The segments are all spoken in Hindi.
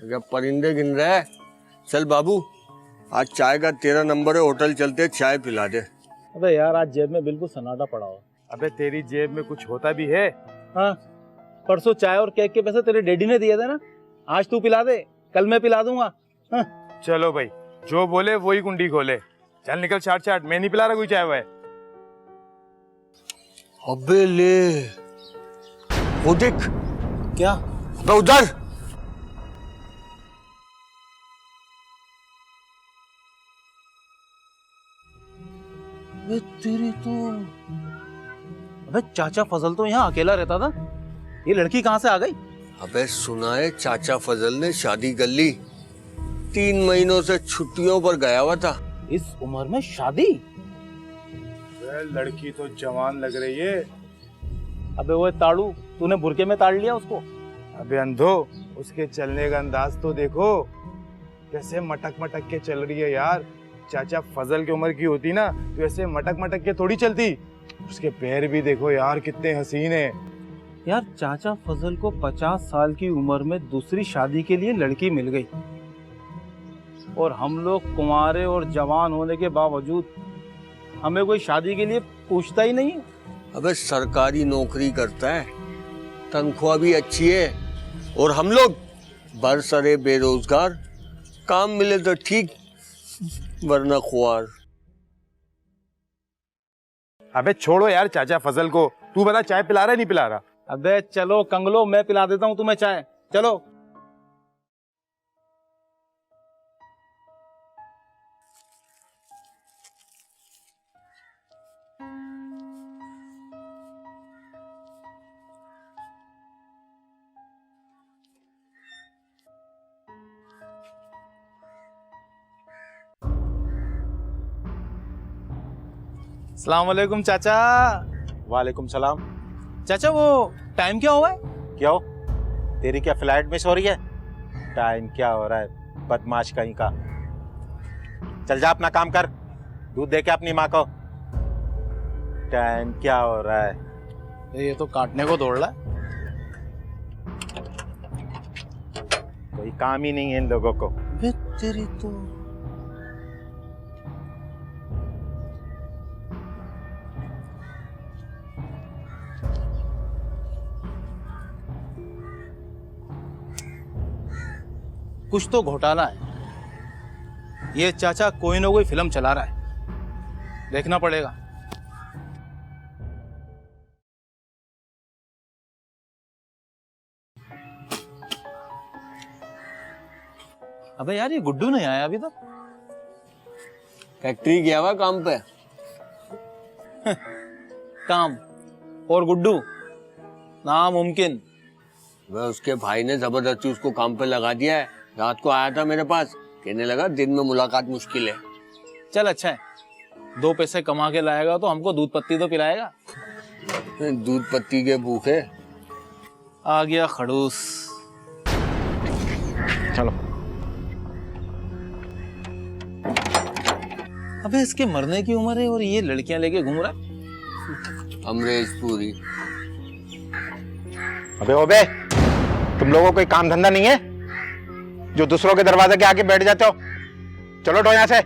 क्या परिंदे गिन रहा है? चल बाबू, आज चाय का 13 नंबर है, होटल चलते, चाय पिला दे। अबे यार, आज जेब में बिल्कुल सन्नाटा पड़ा हुआ। अबे तेरी जेब में कुछ होता भी है? हाँ, परसों चाय और केक के पैसे तेरे डैडी ने दिए थे ना। आज तू पिला दे, कल मैं पिला दूंगा। हाँ। चलो भाई, जो बोले वही कुंडी खोले। चल निकल, चाट चाट, मैं नहीं पिला रहा कोई चाय वाय। अबे ले, वो देख। क्या? अबे उधर। अबे तेरी तो, अबे चाचा फजल तो यहाँ अकेला रहता था, ये लड़की कहाँ से आ गई? अबे सुना है चाचा फजल ने शादी कर ली, 3 महीनों से छुट्टियों पर गया हुआ था। इस उम्र में शादी? लड़की तो जवान लग रही है। अबे वो ताड़ू, तूने बुरके में ताड़ लिया उसको? अबे अंधो, उसके चलने का अंदाज तो देखो, कैसे मटक मटक के चल रही है यार। चाचा फजल की उम्र की होती ना तो ऐसे मटक मटक के थोड़ी चलती। उसके पैर भी देखो यार, कितने हसीन है। यार चाचा फजल को 50 साल की उम्र में दूसरी शादी के लिए लड़की मिल गई, और हम लोग कुंवारे और जवान होने के बावजूद हमें कोई शादी के लिए पूछता ही नहीं। अबे सरकारी नौकरी करता है, तनख्वाह भी अच्छी है, और हम लोग बरसरे बेरोजगार, काम मिले तो ठीक, वरना खुआर। अबे छोड़ो यार चाचा फजल को, तू बता चाय पिला रहा है नहीं पिला रहा? अबे चलो कंगलो, मैं पिला देता हूँ तुम्हें चाय, चलो। अस्सलाम वालेकुम चाचा। वालेकुम सलाम। चाचा वो टाइम क्या हुआ है? क्या हो, तेरी क्या फ्लाइट मिस हो रही है? टाइम क्या हो रहा है, बदमाश कहीं का। चल जा अपना काम कर, दूध दे के अपनी माँ को। टाइम क्या हो रहा है? ये तो काटने को दौड़ रहा है। कोई काम ही नहीं है इन लोगों को। तेरी तो, कुछ तो घोटाला है। ये चाचा कोई ना कोई फिल्म चला रहा है, देखना पड़ेगा। अबे यार, ये गुड्डू नहीं आया अभी तक। फैक्ट्री गया हुआ काम पे। काम और गुड्डू नामुमकिन। वह उसके भाई ने जबरदस्ती उसको काम पे लगा दिया है। रात को आया था मेरे पास, कहने लगा दिन में मुलाकात मुश्किल है। चल अच्छा है, 2 पैसे कमा के लाएगा तो हमको दूध पत्ती तो पिलाएगा। दूध पत्ती के भूखे। आ गया खड़ूस। चलो। अबे इसके मरने की उम्र है और ये लड़कियां लेके घूम रहा है। अमरेश पुरी। अबे ओबे, तुम लोगों को कोई काम धंधा नहीं है जो दूसरों के दरवाजे के आगे बैठ जाते हो? चलो उठो यहाँ से,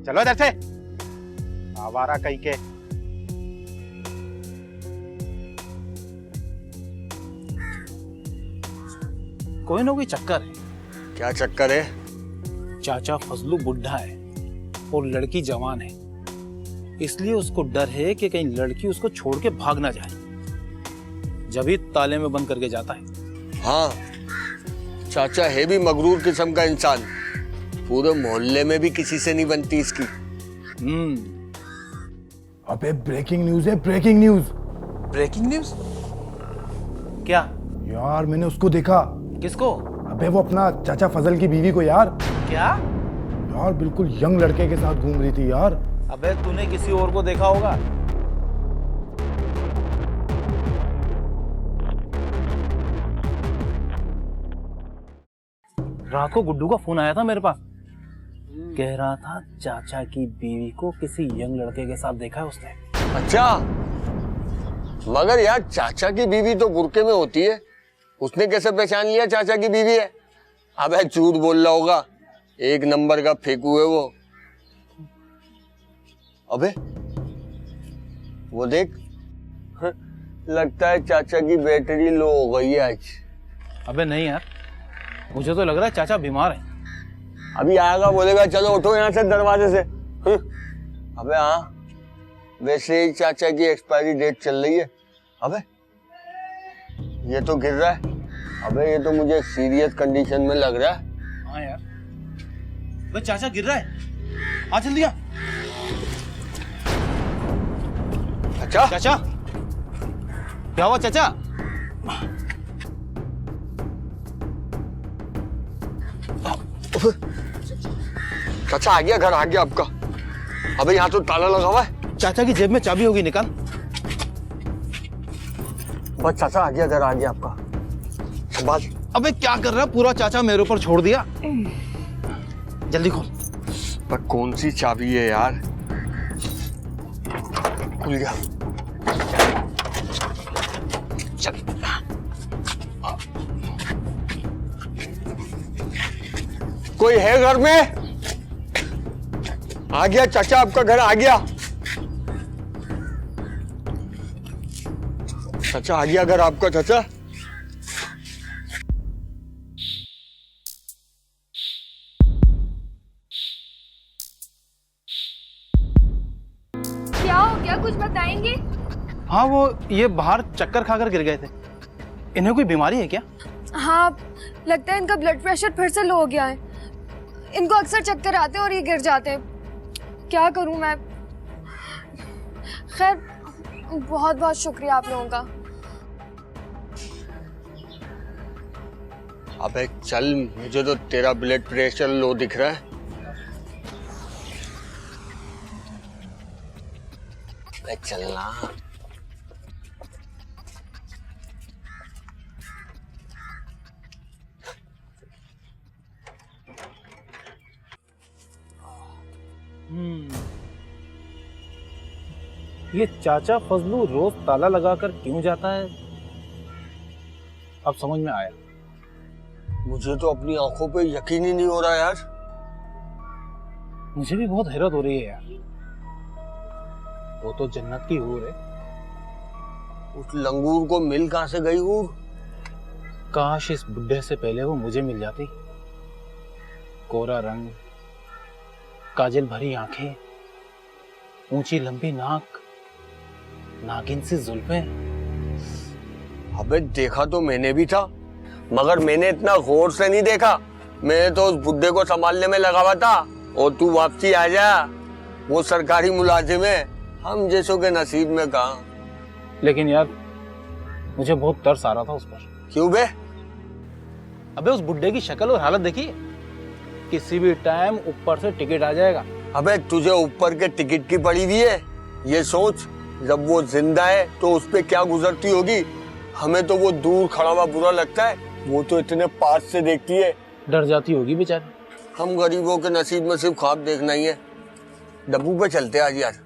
चलो इधर से, आवारा कहीं के। कोई ना कोई चक्कर है। क्या चक्कर है? चाचा फजलू बुढ़ा है और लड़की जवान है, इसलिए उसको डर है कि कहीं लड़की उसको छोड़ के भाग ना जाए, जब ही ताले में बंद करके जाता है। हाँ, चाचा है भी मगरूर किस्म का इंसान, पूरे मोहल्ले में भी किसी से नहीं बनती इसकी। अबे ब्रेकिंग न्यूज है, ब्रेकिंग न्यूज। Breaking news? क्या? यार मैंने उसको देखा। किसको? अबे वो अपना चाचा फजल की बीवी को यार। क्या? यार बिल्कुल यंग लड़के के साथ घूम रही थी यार। अबे तूने किसी और को देखा होगा। रात को गुड्डू का फोन आया था मेरे पास, कह रहा था चाचा की बीवी को किसी यंग लड़के के साथ देखा है उसने। अच्छा, मगर यार चाचा की बीवी तो बुरके में होती है, उसने कैसे पहचान लिया चाचा की बीवी है? अबे झूठ बोल रहा होगा, एक नंबर का फेंकू है वो। अबे वो देख, लगता है चाचा की बैटरी लो हो गई है आज। अबे नहीं यार, मुझे तो लग रहा है चाचा बीमार है। अभी आएगा बोलेगा चलो उठो यहाँ से दरवाजे से। अबे हाँ, वैसे ही चाचा की एक्सपायरी डेट चल रही है। अबे ये तो गिर रहा है। अबे ये तो मुझे सीरियस कंडीशन में लग रहा है। हाँ यार, बस चाचा गिर रहा है, आ जल्दी आ। अच्छा चाचा क्या हुआ चाचा? चाचा आ गया, घर आ गया आपका। अबे यहाँ तो ताला लगा हुआ है। चाचा की जेब में चाबी होगी, निकाल। बस चाचा आ गया, घर आ गया आपका। संभाल। अबे क्या कर रहा है, पूरा चाचा मेरे ऊपर छोड़ दिया। जल्दी खोल। पर कौन सी चाबी है यार? खुल गया। चल। कोई है घर में? आ गया चाचा, आपका घर आ गया। चाचा आ गया घर आपका। चाचा क्या हो गया, कुछ बताएंगे? हाँ वो ये बाहर चक्कर खाकर गिर गए थे। इन्हें कोई बीमारी है क्या? हाँ, लगता है इनका ब्लड प्रेशर फिर से लो हो गया है। इनको अक्सर चक्कर आते हैं और ये गिर जाते हैं। क्या करूं मैं? खैर, बहुत बहुत शुक्रिया आप लोगों का। अबे चल, मुझे तो तेरा ब्लड प्रेशर लो दिख रहा है। अबे चलना। ये चाचा फजलू रोज ताला लगाकर क्यों जाता है, अब समझ में आया। मुझे तो अपनी आंखों पे यकीन ही नहीं हो रहा यार। मुझे भी बहुत हैरत हो रही है यार। वो तो जन्नत की हूर है। उस लंगूर को मिल कहां से गई हूर? काश इस बुढ़े से पहले वो मुझे मिल जाती। कोरा रंग, काजल भरी आंखें, ऊंची लंबी नाक, नागिन सी जुल्फें। अबे देखा तो मैंने भी था, मगर मैंने इतना गौर से नहीं देखा। मैं तो उस बुड्ढे को संभालने में लगा हुआ था। और तू वापसी आ जा, वो सरकारी मुलाजिम है, हम जैसों के नसीब में कहा। लेकिन यार मुझे बहुत तरस आ रहा था उस पर। क्यों बे? अबे उस बुड्ढे की शक्ल और हालत देखिए, किसी भी टाइम ऊपर से टिकट आ जाएगा। अबे तुझे ऊपर के टिकट की पड़ी हुई है? ये सोच, जब वो जिंदा है तो उस पे क्या गुजरती होगी। हमें तो वो दूर खड़ा हुआ बुरा लगता है, वो तो इतने पास से देखती है। डर जाती होगी बेचारी। हम गरीबों के नसीब में सिर्फ ख्वाब देखना ही है। डब्बू पे चलते आज यार।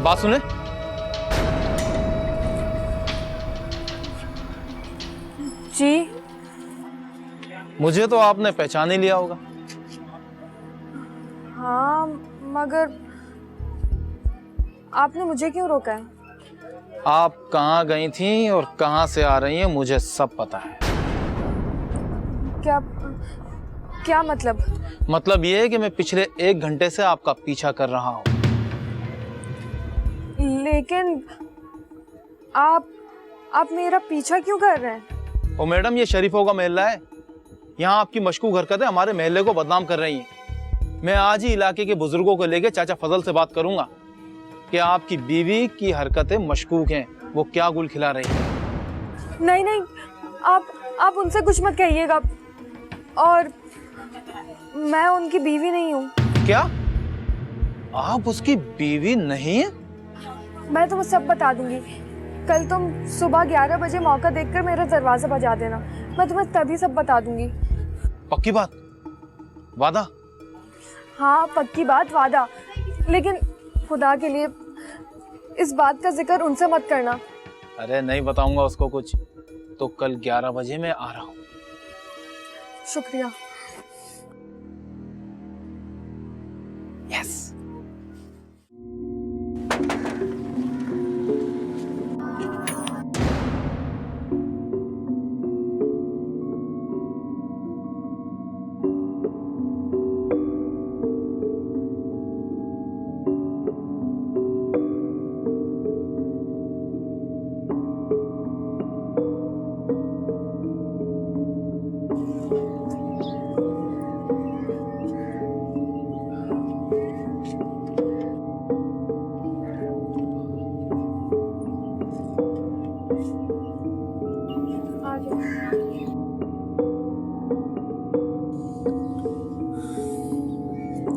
बात सुने। जी मुझे तो आपने पहचान ही लिया होगा। हाँ, मगर आपने मुझे क्यों रोका है? आप कहाँ गई थी और कहाँ से आ रही हैं मुझे सब पता है। क्या क्या मतलब? मतलब ये है कि मैं पिछले 1 घंटे से आपका पीछा कर रहा हूँ। लेकिन आप मेरा पीछा क्यों कर रहे हैं? ओ मैडम, ये शरीफों का मोहल्ला है। यहाँ आपकी मशकूक हरकतें हमारे मोहल्ले को बदनाम कर रही हैं। मैं आज ही इलाके के बुजुर्गों को लेकर चाचा फजल से बात करूंगा कि आपकी बीवी की हरकतें मशकूक हैं, वो क्या गुल खिला रही है। नहीं नहीं, आप उनसे कुछ मत कहिएगा। और मैं उनकी बीवी नहीं हूँ। क्या आप उसकी बीवी नहीं है? मैं तुम्हें सब बता दूंगी। कल तुम सुबह 11 बजे मौका देखकर मेरा दरवाजा बजा देना। मैं तुम्हें तभी सब बता दूंगी। पक्की बात? वादा? हाँ पक्की बात, वादा। लेकिन खुदा के लिए इस बात का जिक्र उनसे मत करना। अरे नहीं बताऊंगा उसको कुछ। तो कल 11 बजे मैं आ रहा हूँ। शुक्रिया। यस।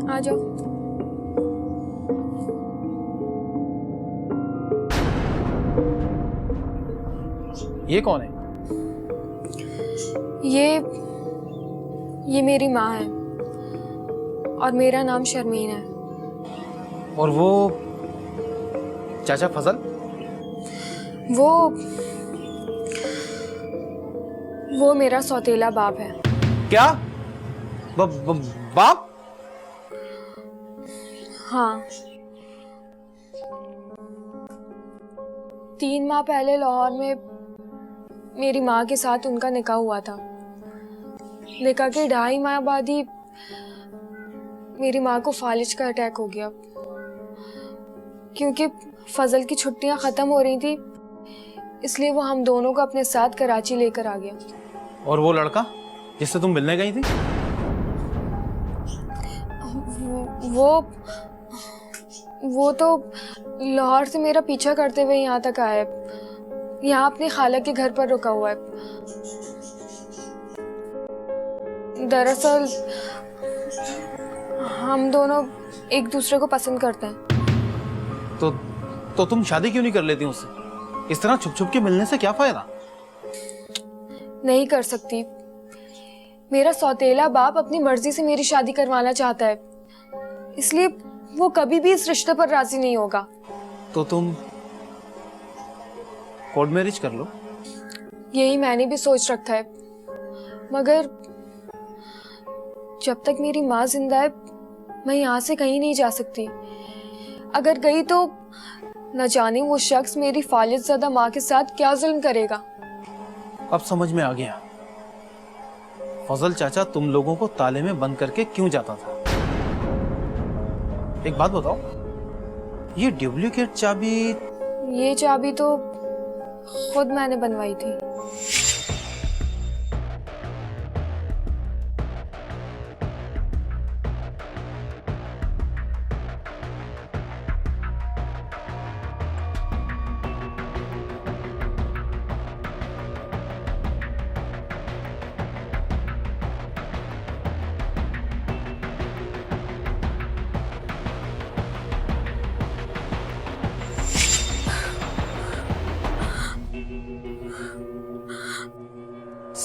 आ जाओ। ये कौन है? ये मेरी माँ है और मेरा नाम शर्मीन है। और वो चाचा फजल? वो मेरा सौतेला बाप है। क्या? बाप? हाँ, 3 माह पहले लाहौर में मेरी माँ के साथ उनका निकाह हुआ था। निकाह के 2.5 माह बाद ही मेरी माँ को फालिज का अटैक हो गया। क्योंकि फजल की छुट्टियां खत्म हो रही थी, इसलिए वो हम दोनों को अपने साथ कराची लेकर आ गया। और वो लड़का जिससे तुम मिलने गई थी? वो तो लाहौर से मेरा पीछा करते हुए यहाँ तक आया है। यहाँ अपनी खाला के घर पर रुका हुआ है। दरअसल हम दोनों एक दूसरे को पसंद करते हैं। तो तुम शादी क्यों नहीं कर लेती उससे? इस तरह छुप छुप के मिलने से क्या फायदा? नहीं कर सकती। मेरा सौतेला बाप अपनी मर्जी से मेरी शादी करवाना चाहता है, इसलिए वो कभी भी इस रिश्ते पर राजी नहीं होगा। तो तुम कोर्ट मैरिज कर लो। यही मैंने भी सोच रखा है, मगर जब तक मेरी माँ जिंदा है मैं यहाँ से कहीं नहीं जा सकती। अगर गई तो न जाने वो शख्स मेरी फालिजज़दा माँ के साथ क्या जुल्म करेगा। अब समझ में आ गया फजल चाचा तुम लोगों को ताले में बंद करके क्यों जाता था। एक बात बताओ, ये डुप्लीकेट चाबी? ये चाबी तो खुद मैंने बनवाई थी।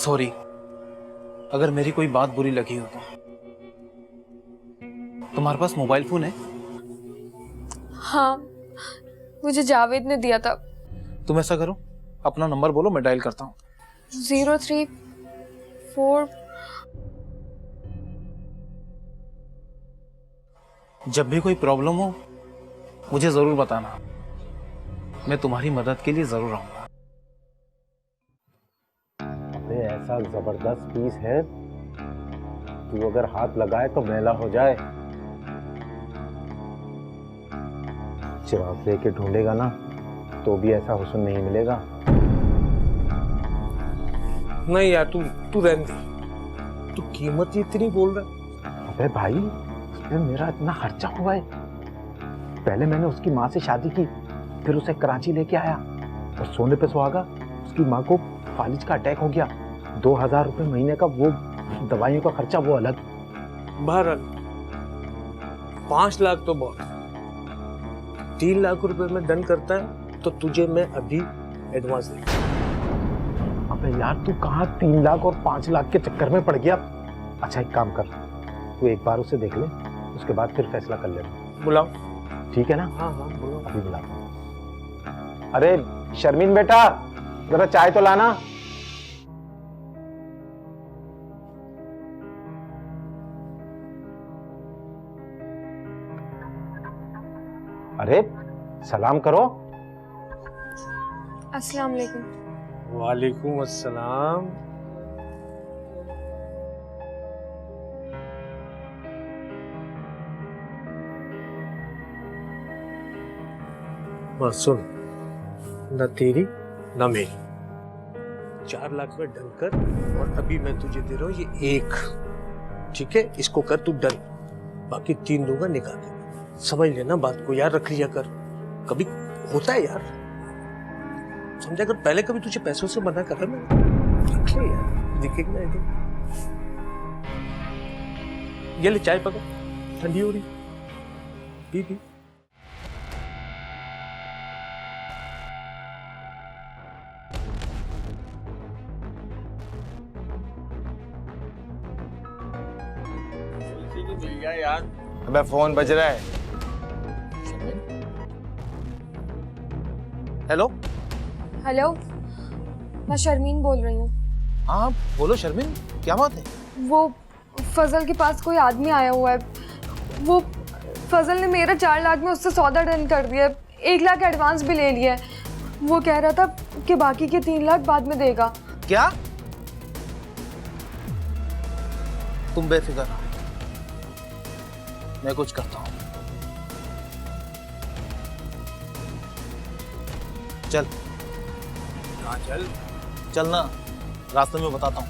सॉरी अगर मेरी कोई बात बुरी लगी हो तो। तुम्हारे पास मोबाइल फोन है? हाँ, मुझे जावेद ने दिया था। तुम ऐसा करो, अपना नंबर बोलो, मैं डायल करता हूँ। 034। जब भी कोई प्रॉब्लम हो मुझे जरूर बताना, मैं तुम्हारी मदद के लिए जरूर आऊंगा। अबे ऐसा जबरदस्त पीस है, तू अगर हाथ लगाए तो मैला हो जाए। चिराग लेके ढूंढेगा ना तो भी ऐसा हुस्न नहीं मिलेगा। नहीं यार, तू रहने दे। तू कीमत ही इतनी बोल रहा है। अबे भाई, इसमें मेरा इतना खर्चा हुआ है। पहले मैंने उसकी माँ से शादी की, फिर उसे कराची लेके आया और सोने पे सुहागा उसकी माँ को फालिज का अटैक हो गया। 2000 रुपए महीने का वो दवाइयों का खर्चा वो अलग। बहरहाल 5 लाख तो बहुत, 3 लाख रुपए में डन करता है तो तुझे मैं अभी एडवांस दे। अबे यार, तू कहाँ 3 लाख और 5 लाख के चक्कर में पड़ गया। अच्छा एक काम कर, तू एक बार उसे देख ले, उसके बाद फिर फैसला कर लेना। बुलाओ। ठीक है ना? हाँ हाँ बुलाओ। अभी बुलाता हूँ। अरे शर्मीन बेटा, जरा चाय तो लाना। अरे सलाम करो। अस्सलाम वालेकुम। वालेकुम अस्सलाम। बस सुन, न तेरी न मेरी, 4 लाख में डन कर। और अभी मैं तुझे दे रहा हूँ ये 1, ठीक है? इसको कर तू डन, बाकी 3 दूंगा निकाल के। समझ लेना बात को यार, रख लिया कर। कभी होता है यार, समझा कर। पहले कभी तुझे पैसों से मना कर रहा मैं, रख ले यार, दिखेगा ना इधर। ये ले चाय पकड़, ठंडी हो रही, पी पी। मिल जाए यार। अबे फोन बज रहा है। हेलो। हेलो, मैं शर्मीन बोल रही हूँ। हाँ बोलो शर्मिन, क्या बात है? वो फजल के पास कोई आदमी आया हुआ है। वो फजल ने मेरा 4 लाख में उससे सौदा डन कर दिया, 1 लाख एडवांस भी ले लिया है। वो कह रहा था कि बाकी के 3 लाख बाद में देगा। क्या? तुम बेफिक्र रहो, मैं कुछ करता हूँ। चल। हाँ चल। चल ना, रास्ते में बताता हूँ,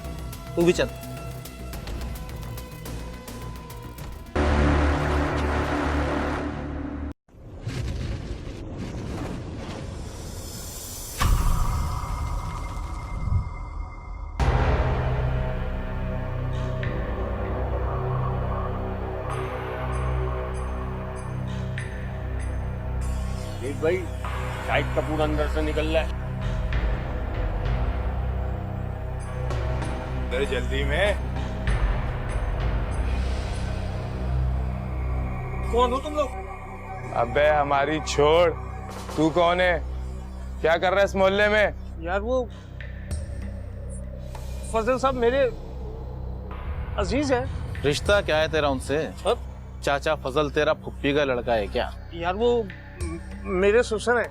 तू भी चल। देख भाई, शाहिद कपूर अंदर से निकल रहा है। अरे जल्दी में। कौन हो तुम लोग? अबे हमारी छोड़, तू कौन है? क्या कर रहा है इस मोहल्ले में? यार वो फजल साहब मेरे अजीज है। रिश्ता क्या है तेरा उनसे? अब चाचा फजल तेरा फुप्पी का लड़का है क्या? यार वो मेरे ससुर है।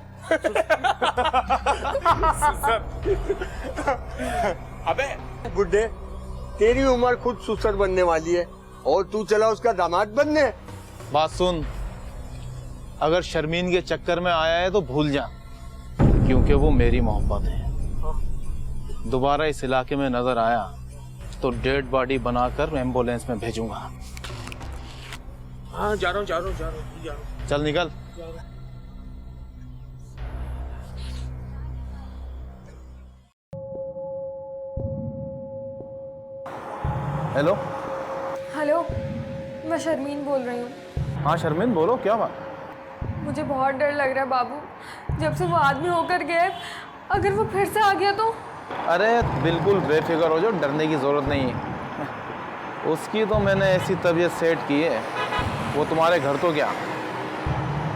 अबे बुड्ढे, तेरी उम्र खुद सुसर बनने वाली है और तू चला उसका दामाद बनने। बात सुन, अगर शर्मीन के चक्कर में आया है तो भूल जा, क्योंकि वो मेरी मोहब्बत है। दोबारा इस इलाके में नजर आया तो डेड बॉडी बनाकर एम्बुलेंस में भेजूंगा। हाँ जा रहा हूँ। चल निकल। हेलो। हेलो, मैं शर्मीन बोल रही हूँ। हाँ शर्मिन बोलो, क्या बात? मुझे बहुत डर लग रहा है बाबू, जब से वो आदमी होकर गया है, अगर वो फिर से आ गया तो। अरे बिल्कुल बेफिक्र हो जाओ, डरने की ज़रूरत नहीं है। उसकी तो मैंने ऐसी तबीयत सेट की है, वो तुम्हारे घर तो क्या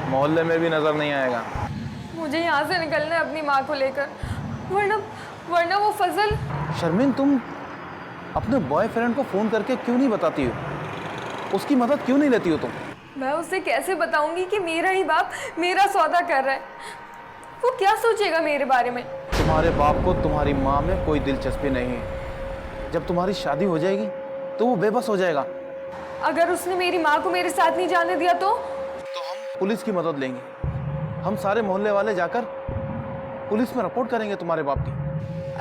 मोहल्ले में भी नज़र नहीं आएगा। मुझे यहाँ से निकलना है अपनी माँ को लेकर, वरना वरना वो फजल। शर्मिन, तुम अपने बॉयफ्रेंड को फ़ोन करके क्यों नहीं बताती हो? उसकी मदद क्यों नहीं लेती हो तुम? मैं उसे कैसे बताऊंगी कि मेरा ही बाप मेरा सौदा कर रहा है? वो क्या सोचेगा मेरे बारे में? तुम्हारे बाप को तुम्हारी माँ में कोई दिलचस्पी नहीं है। जब तुम्हारी शादी हो जाएगी तो वो बेबस हो जाएगा। अगर उसने मेरी माँ को मेरे साथ नहीं जाने दिया तो हम पुलिस की मदद लेंगे। हम सारे मोहल्ले वाले जाकर पुलिस में रिपोर्ट करेंगे तुम्हारे बाप की।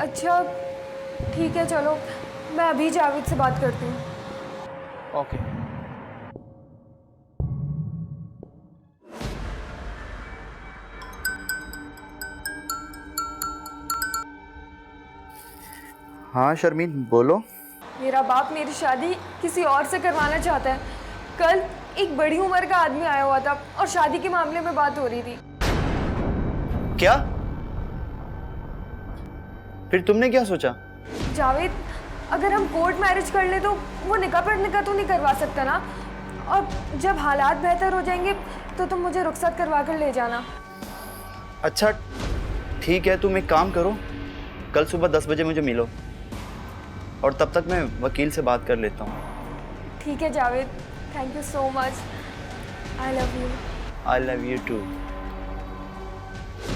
अच्छा ठीक है, चलो मैं अभी जावेद से बात करती हूँ। ओके। हाँ शर्मीन बोलो। मेरा बाप मेरी शादी किसी और से करवाना चाहता है। कल एक बड़ी उम्र का आदमी आया हुआ था और शादी के मामले में बात हो रही थी। क्या? फिर तुमने क्या सोचा? जावेद, अगर हम कोर्ट मैरिज कर ले तो वो निकाह पर निकाह तो नहीं करवा सकता ना, और जब हालात बेहतर हो जाएंगे तो तुम मुझे रुखसत करवा कर ले जाना। अच्छा ठीक है, तुम एक काम करो, कल सुबह 10 बजे मुझे मिलो और तब तक मैं वकील से बात कर लेता हूँ। ठीक है Javed, thank you so much. I love you. I love you too.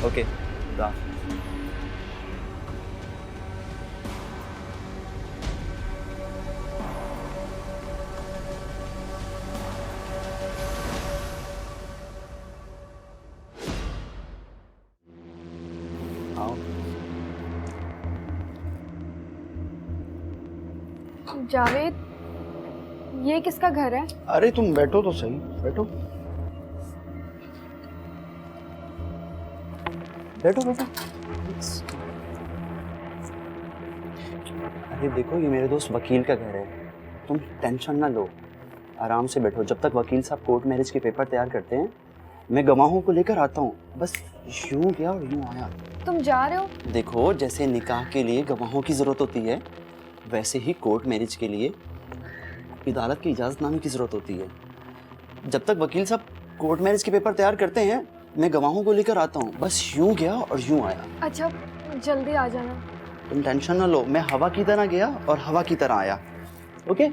Okay bye. Javed, ये किसका घर है? अरे तुम बैठो तो सही, बैठो बैठो बैठो। अरे देखो, ये मेरे दोस्त वकील का घर है, तुम टेंशन ना लो, आराम से बैठो। जब तक वकील साहब कोर्ट मैरिज के पेपर तैयार करते हैं मैं गवाहों को लेकर आता हूँ। बस यूं गया और यूं आया। तुम जा रहे हो? देखो, जैसे निकाह के लिए गवाहों की जरूरत होती है, वैसे ही कोर्ट मैरिज के लिए अदालत की इजाज़तनामे की ज़रूरत होती है। जब तक वकील साहब कोर्ट मैरिज के पेपर तैयार करते हैं मैं गवाहों को लेकर आता हूँ। बस यूं गया और यूं आया। अच्छा जल्दी आ जाना। तुम टेंशन ना लो, मैं हवा की तरह गया और हवा की तरह आया। ओके?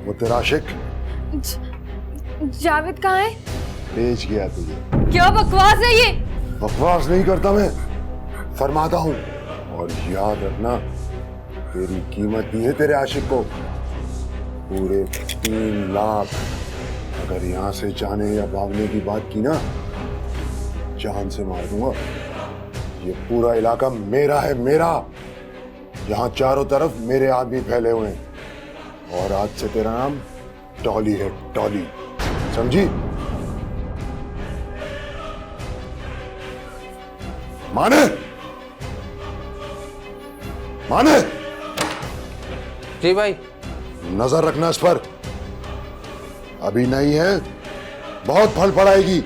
वो तेरा आशिक जावेद कहाँ है? भेज गया तुझे। क्या बकवास है ये? बकवास नहीं करता मैं, फरमाता हूँ। और याद रखना, तेरी कीमत दी है तेरे आशिक को पूरे 3 लाख। अगर यहाँ से जाने या भागने की बात की ना, जान से मार दूंगा। ये पूरा इलाका मेरा है, मेरा। यहाँ चारों तरफ मेरे आदमी फैले हुए हैं और आज से तेरा नाम टॉली है, टॉली, समझी? माने माने। जी भाई। नजर रखना इस पर, अभी नहीं है, बहुत फड़फड़ाएगी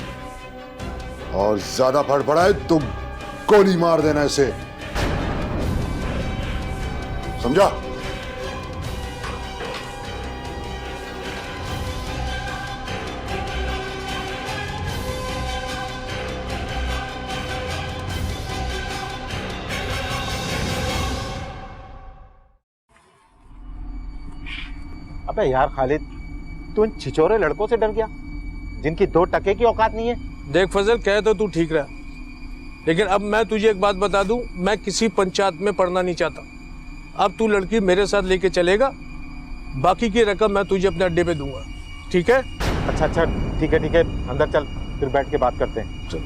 और ज्यादा फड़फड़ाए तो गोली मार देना इसे, समझा? अबे यार खालिद, तू इन छिछोरे लड़कों से डर गया जिनकी 2 टके की औकात नहीं है। देख फजल, कहे तो तू ठीक रहा, लेकिन अब मैं तुझे एक बात बता दूं, मैं किसी पंचायत में पढ़ना नहीं चाहता। अब तू लड़की मेरे साथ लेके चलेगा, बाकी की रकम मैं तुझे अपने अड्डे पे दूंगा, ठीक है? अच्छा अच्छा, ठीक है, अंदर चल, फिर बैठ के बात करते हैं। चल।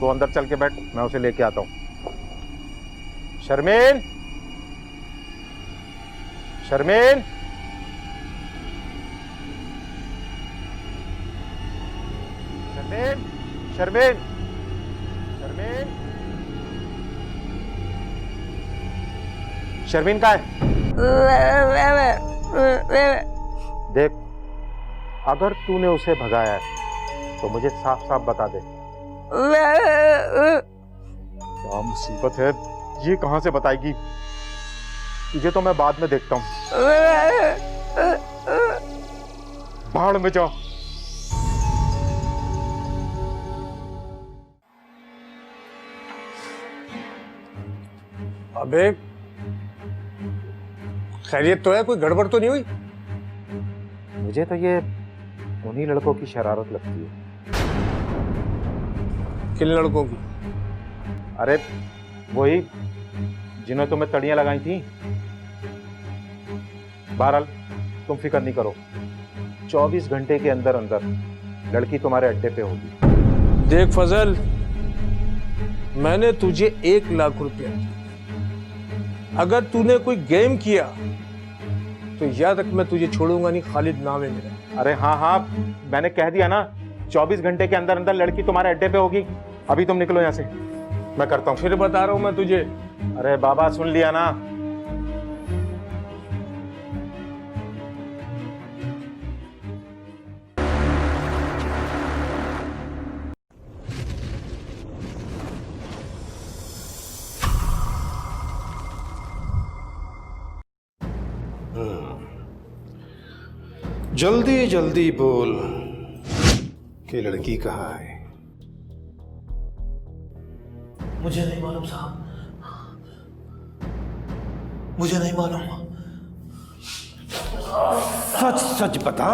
तो अंदर चल के बैठ, मैं उसे लेके आता हूँ। शर्मीन, शर्मीन, शर्मीन, शर्मीन, शर्मीन, शर्मीन कहाँ है? देख, अगर तूने उसे भगाया है तो मुझे साफ साफ बता दे। क्या मुसीबत है, ये कहां से बताएगी? तुझे तो मैं बाद में देखता हूं। भाड़ में जाओ। अबे खैरियत तो है, कोई गड़बड़ तो नहीं हुई? मुझे तो ये उन्हीं लड़कों की शरारत लगती है। किन लड़कों की? अरे वही जिन्हें तुम्हें तड़ियां लगाई थी। बहरहाल तुम फिक्र नहीं करो, 24 घंटे के अंदर अंदर लड़की तुम्हारे अड्डे पे होगी। देख फजल, मैंने तुझे 1 लाख रुपया दिया, अगर तूने कोई गेम किया तो याद रख मैं तुझे छोड़ूंगा नहीं। खालिद नाम है मेरा। अरे हाँ हाँ, मैंने कह दिया ना, 24 घंटे के अंदर अंदर लड़की तुम्हारे अड्डे पे होगी। अभी तुम निकलो यहाँ से, मैं करता हूँ। फिर बता रहा हूं मैं तुझे। अरे बाबा सुन लिया ना। जल्दी जल्दी बोल कि लड़की कहाँ है? मुझे नहीं मालूम साहब, मुझे नहीं मालूम। सच सच बता,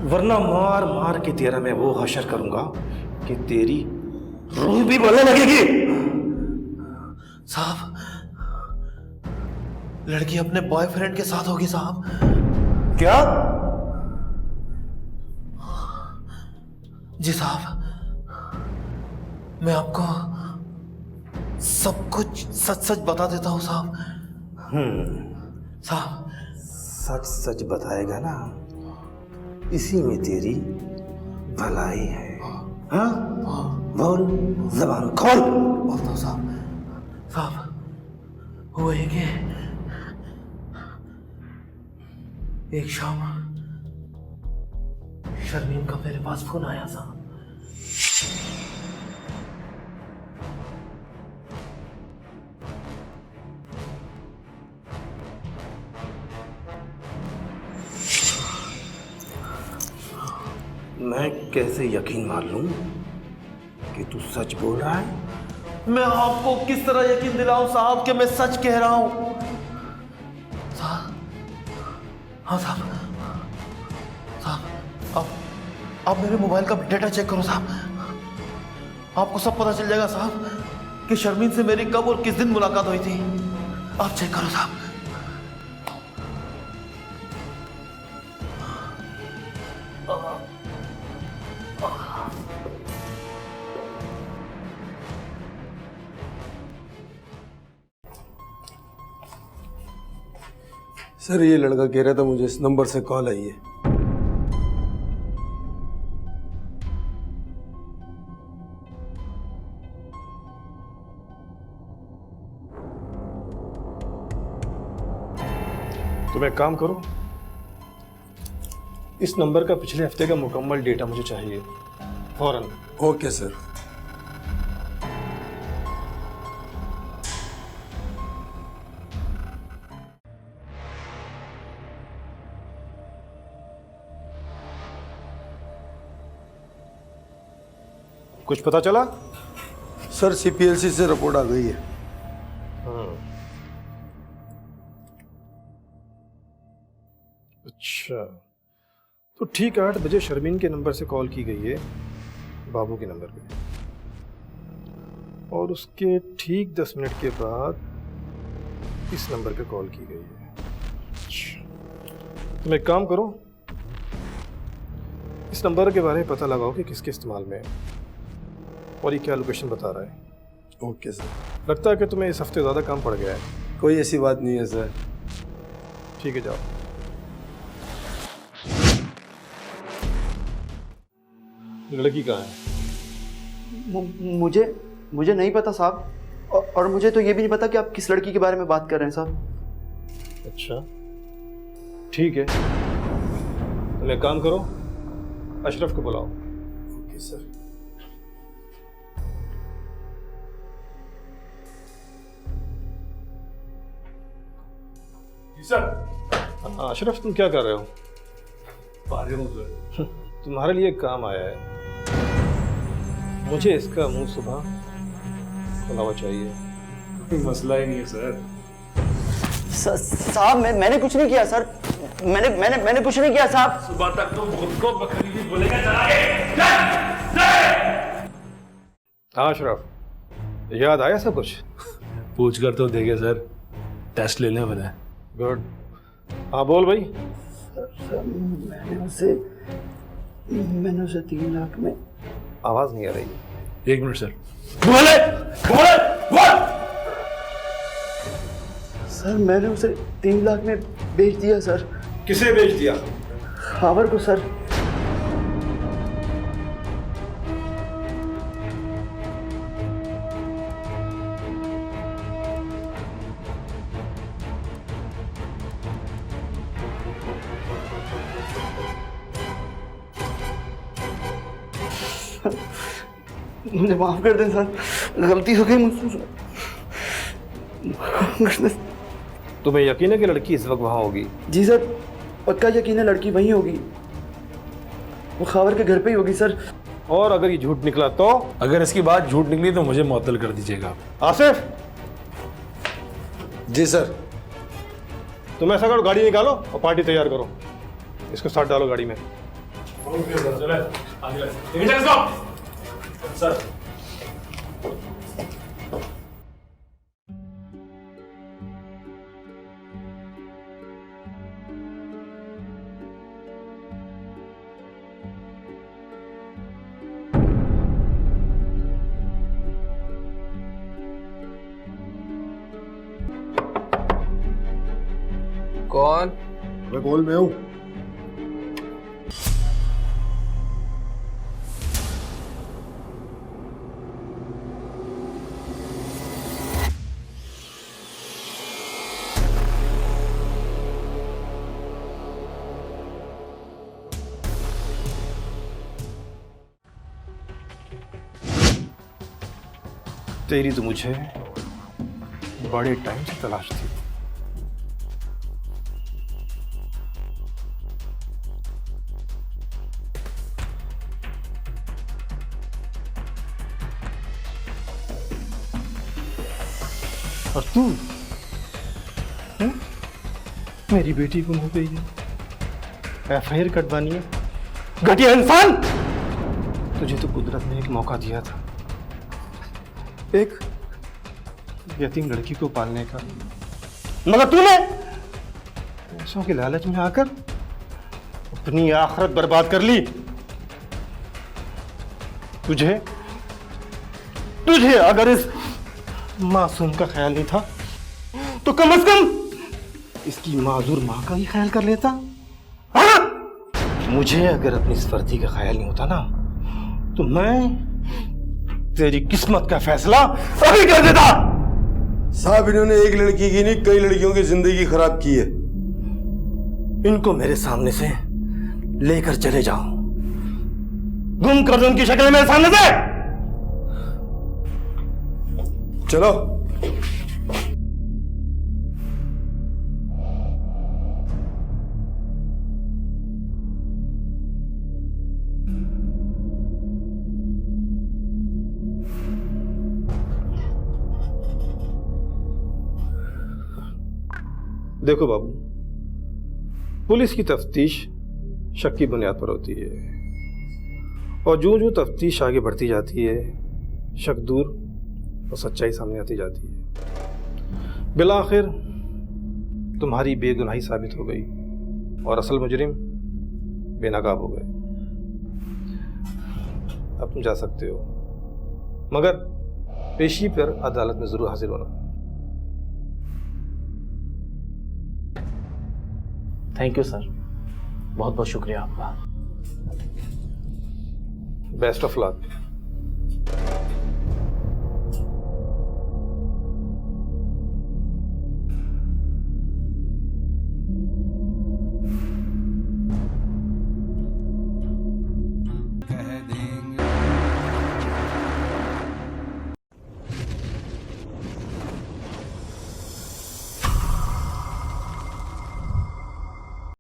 वरना मार मार के तेरा मैं वो हशर करूंगा कि तेरी रूह भी बोलने लगेगी। साहब, लड़की अपने बॉयफ्रेंड के साथ होगी साहब। क्या? जी साहब, मैं आपको सब कुछ सच सच बता देता हूँ साहब। साहब, सच सच बताएगा ना, इसी में तेरी भलाई है। हाँ? बोल, जबान खोल। बोलता हूँ साहब। साहब, हुआ ये कि एक शाम शर्मीन का मेरे पास फोन आया साहब। मैं कैसे यकीन मान लूं कि तू सच बोल रहा है? मैं आपको किस तरह यकीन दिलाऊं साहब कि मैं सच कह रहा हूं? साहब, हाँ साहब, आप मेरे मोबाइल का डेटा चेक करो साहब। आपको सब पता चल जाएगा साहब कि शर्मीन से मेरी कब और किस दिन मुलाकात हुई थी। आप चेक करो साहब। सर, ये लड़का कह रहा था मुझे इस नंबर से कॉल आई है। तुम एक काम करो, इस नंबर का पिछले हफ्ते का मुकम्मल डेटा मुझे चाहिए फौरन। Okay sir. कुछ पता चला? सर सीपीएलसी से रिपोर्ट आ गई है। अच्छा, तो ठीक 8 बजे शर्मीन के नंबर से कॉल की गई है बाबू के नंबर पे, और उसके ठीक 10 मिनट के बाद इस नंबर पे कॉल की गई है। अच्छा, तुम एक काम करो, इस नंबर के बारे में पता लगाओ कि किसके इस्तेमाल में है और ये क्या लोकेशन बता रहा है। Okay sir. लगता है कि तुम्हें इस हफ्ते ज़्यादा काम पड़ गया है। कोई ऐसी बात नहीं है सर। ठीक है, जाओ। लड़की कहाँ है? मुझे नहीं पता साहब, और मुझे तो ये भी नहीं पता कि आप किस लड़की के बारे में बात कर रहे हैं साहब। अच्छा, ठीक है, तुम एक काम करो, अशरफ को बुलाओ। Okay sir. जी सर। अशरफ, तुम क्या कर रहे हो? तुम्हारे लिए एक काम आया है, मुझे इसका मुंह सुबह खुला हुआ चाहिए। कोई मसला ही नहीं है सर। साहब मैंने कुछ नहीं किया सर, मैंने कुछ नहीं किया साहब। सुबह तक तो खुद को बकरी बोलेगा चलागे। हाँ अशरफ, याद आया सब कुछ? पूछ कर तो देखे सर, टेस्ट लेने वाला है। गुड। हाँ बोल भाई। सर मैंने उसे 3 लाख में। आवाज नहीं आ रही। 1 मिनट सर। बोले बोले बोल। सर मैंने उसे 3 लाख में बेच दिया सर। किसे बेच दिया? खावर को सर। मुझे माफ कर दें सर, गलती हो गई मुझसे सर। तुम्हें यकीन है कि लड़की इस वक्त वहां होगी? जी सर, पक्का यकीन है लड़की वहीं होगी, वो खावर के घर पे ही होगी सर। और अगर ये झूठ निकला तो? अगर इसकी बात झूठ निकली तो मुझे मुअत्तल कर दीजिएगा। आसिफ। जी सर। तुम ऐसा करो, गाड़ी निकालो और पार्टी तैयार करो, इसको साथ डालो गाड़ी में। सर कौन? मैं कॉल में हूँ। तेरी तो मुझे बड़े टाइम से तलाश थी। और तू मेरी बेटी गुम हो गई है, एफआईआर कटवानी है। घटिया इंसान! तुझे तो कुदरत ने एक मौका दिया था, एक यतीम लड़की को पालने का, मगर तूने पैसों के लालच में आकर अपनी आखिरत बर्बाद कर ली। तुझे अगर इस मासूम का ख्याल नहीं था तो कम से कम इसकी माजूर मां का ही ख्याल कर लेता। हाँ? मुझे अगर अपनी इस फर्जी का ख्याल नहीं होता ना तो मैं तेरी किस्मत का फैसला अभी कर देता। साहब इन्होंने एक लड़की की नहीं, कई लड़कियों की जिंदगी खराब की है। इनको मेरे सामने से लेकर चले जाओ, गुम कर दो उनकी शक्ल मेरे सामने से। चलो। देखो बाबू, पुलिस की तफ्तीश शक की बुनियाद पर होती है और जो जो तफ्तीश आगे बढ़ती जाती है शक दूर और सच्चाई सामने आती जाती है। बिलाखिर तुम्हारी बेगुनाही साबित हो गई और असल मुजरिम बेनकाब हो गए। अब तुम जा सकते हो, मगर पेशी पर अदालत में जरूर हाजिर होना। थैंक यू सर, बहुत बहुत शुक्रिया आपका। Best of luck.